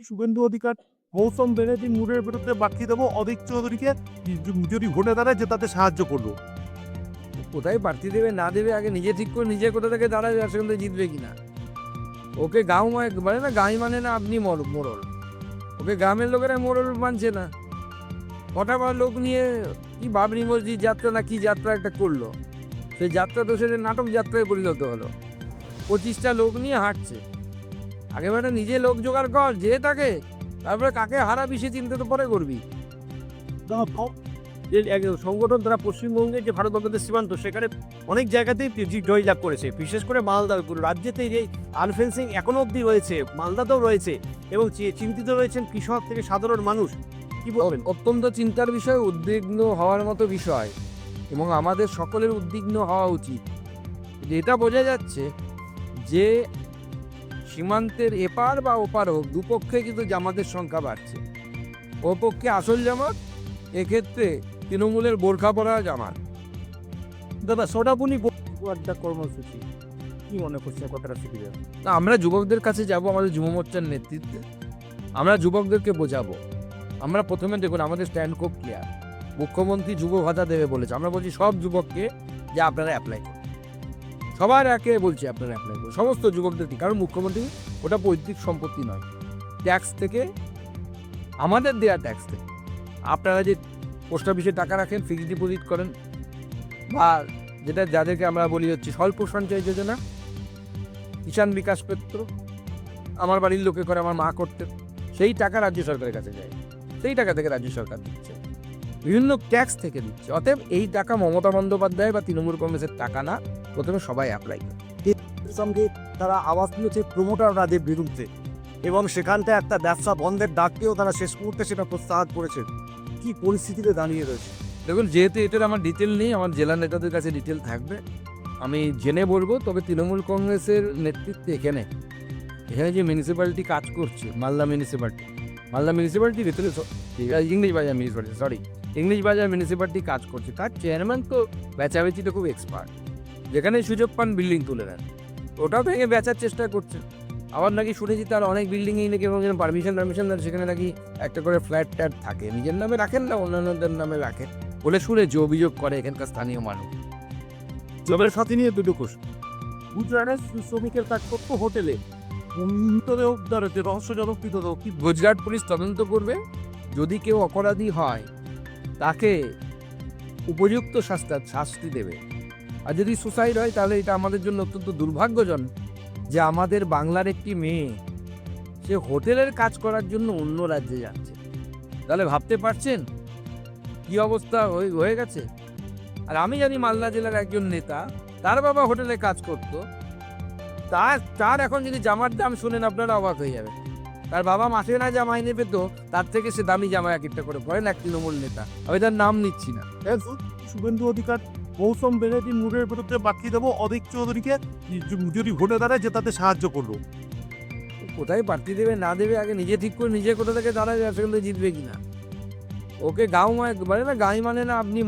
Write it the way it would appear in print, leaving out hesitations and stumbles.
শুভেন্দু অধিকার, গৌতম ব্যানার্জি মুরের বিরুদ্ধে বাকি দেবো অদিত চৌধুরীকে, যদি ভোটে দাঁড়ায় যে তাতে সাহায্য করলো। কোথায় প্রার্থী দেবে না দেবে আগে নিজে ঠিক করে নিজে কোথা থেকে দাঁড়াবে আর সেখান থেকে জিতবে কিনা। ওকে গাঁও মানে না, গাঁই মানে না আপনি মোড়ল। ওকে গ্রামের লোকেরা মোড়ল মানছে না। কটা লোক নিয়ে কি বাবরি মসজিদ যাত্রা না কি যাত্রা একটা করলো, সেই যাত্রা তো সেটা নাটক যাত্রায় পরিণত হলো। 25টা লোক নিয়ে হাঁটছে। আগে বেটা নিজে লোক জোগাড় কর যে তাকে, তারপরে কাকে হারাবি সে চিন্তা তো পরে করবি। যে এক সংগঠন তারা পশ্চিমবঙ্গের যে ভারত বাংলাদেশ সীমান্ত সেখানে অনেক জায়গাতেই জয়লাভ করেছে, বিশেষ করে মালদা রাজ্যেতে যে আনফেন্সিং এখনো অবধি রয়েছে, মালদাতেও রয়েছে এবং চিন্তিত রয়েছেন কৃষক থেকে সাধারণ মানুষ। কি বলবেন? অত্যন্ত চিন্তার বিষয়, উদ্বিগ্ন হওয়ার মতো বিষয় এবং আমাদের সকলের উদ্বিগ্ন হওয়া উচিত। এটা বোঝা যাচ্ছে যে সীমান্তের এপার বা ওপার হোক, দুপক্ষে কিন্তু জামাতের সংখ্যা বাড়ছে। ও পক্ষে আসল জামাত, এক্ষেত্রে তৃণমূলের বোরখা পরা জামাত। দাদা সোনাপুনি একটা কর্মসূচি কি মনে করছে, কতটা সুবিধা? না, আমরা যুবকদের কাছে যাব, আমাদের যুব মোর্চার নেতৃত্বে আমরা যুবকদেরকে বোঝাবো। আমরা প্রথমে দেখুন আমাদের স্ট্যান্ড খুব ক্লিয়ার। মুখ্যমন্ত্রী যুব ভাতা দেবে বলেছে, আমরা বলছি সব যুবককে যে আপনারা অ্যাপ্লাই করুন, সবার একে বলছি আপনারা অ্যাপ্লাই করুন, সমস্ত যুবকদেরকে। কারণ মুখ্যমন্ত্রী ওটা পৈতৃক সম্পত্তি নয়, ট্যাক্স থেকে, আমাদের দেওয়া ট্যাক্স থেকে। আপনারা যে পোস্ট অফিসে টাকা রাখেন, ফিক্সড ডিপোজিট করেন, বা যেটা যাদেরকে আমরা বলি হচ্ছে স্বল্প সঞ্চয় যোজনা, কিষাণ বিকাশ পত্র, আমার বাড়ির লোকে করে, আমার মা করতেন, সেই টাকা রাজ্য সরকারের কাছে যায়, সেই টাকা থেকে রাজ্য সরকার দিচ্ছে, বিভিন্ন ট্যাক্স থেকে দিচ্ছে। অতএব এই টাকা মমতা বন্দ্যোপাধ্যায় বা তৃণমূল কংগ্রেসের টাকা না, প্রথমে সবাই অ্যাপ্লাই করে। সঙ্গে তারা আওয়াজ তুলেছে প্রমোটারদের বিরুদ্ধে এবং সেখান থেকে একটা ব্যবসা বন্ধের ডাককেও তারা শেষ মুহূর্তে সেটা প্রত্যাহার করেছে। কি পরিস্থিতিতে দাঁড়িয়ে রয়েছে? দেখুন, যেহেতু এটার আমার ডিটেল নেই, আমার জেলা নেতাদের কাছে ডিটেল থাকবে, আমি জেনে বলবো। তবে তৃণমূল কংগ্রেসের নেতৃত্বে এখানে যে মিউনিসিপ্যালিটি কাজ করছে, মালদা মিউনিসিপ্যালিটি ভেতরে ইংলিশ বাজার মিউনিসিপ্যালিটি কাজ করছে, তার চেয়ারম্যান তো বেচাবেচিতে খুব এক্সপার্ট। যেখানে সুযোগ পান বিল্ডিং তুলে নেন, ওটাও ভেঙে বেচার চেষ্টা করছে। আবার নাকি শুনেছি তার অনেক বিল্ডিংয়েই নাকি এবং পারমিশন দেন, সেখানে নাকি একটা করে ফ্ল্যাট ট্যাট থাকে, নিজের নামে রাখেন না অন্যান্যদের নামে রাখেন বলে শুনেছি, অভিযোগ করে এখানকার স্থানীয় মানুষ। জবের সাথে নিয়ে দুটো কোশ্চেন। গুজরাটের শ্রমিকের কাজ করতো হোটেলে, মৃতদেহ উদ্ধারেতে রহস্যজনক মৃতদেহ। কি গুজরাট পুলিশ তদন্ত করবে, যদি কেউ অপরাধী হয় তাকে উপযুক্ত শাস্তি দেবে। আর যদি সুসাইড হয় তাহলে এটা আমাদের জন্য অত্যন্ত দুর্ভাগ্যজনক যে আমাদের বাংলার একটি মেয়ে সে হোটেলের কাজ করার জন্য অন্য রাজ্যে যাচ্ছে। তাহলে ভাবতে পারছেন কি অবস্থা হয়ে গেছে। আর আমি জানি মালদা জেলার একজন নেতা, তার বাবা হোটেলে কাজ করত, তার এখন যদি জামার দাম শুনেন আপনারা অবাক হয়ে যাবে। তার বাবা মাসে না যা মাইনে পেত, তার থেকে সে দামি জামা এক একটা করে পড়েন এক তৃণমূল নেতা, আমি তার নাম নিচ্ছি না। শুভেন্দু অধিকার, গৌতম ব্যানার্জি মুরের বিরুদ্ধে বাকি দেবো অদিত চৌধুরীকে, যদি ভোটে দাঁড়ায় যে তাতে সাহায্য করলো। কোথায় প্রার্থী দেবে না দেবে আগে নিজে ঠিক করে নিজে কোথা থেকে দাঁড়াবে আর সেখান থেকে জিতবে কিনা। ওকে গাঁও মানে না, গাঁই মানে না আপনি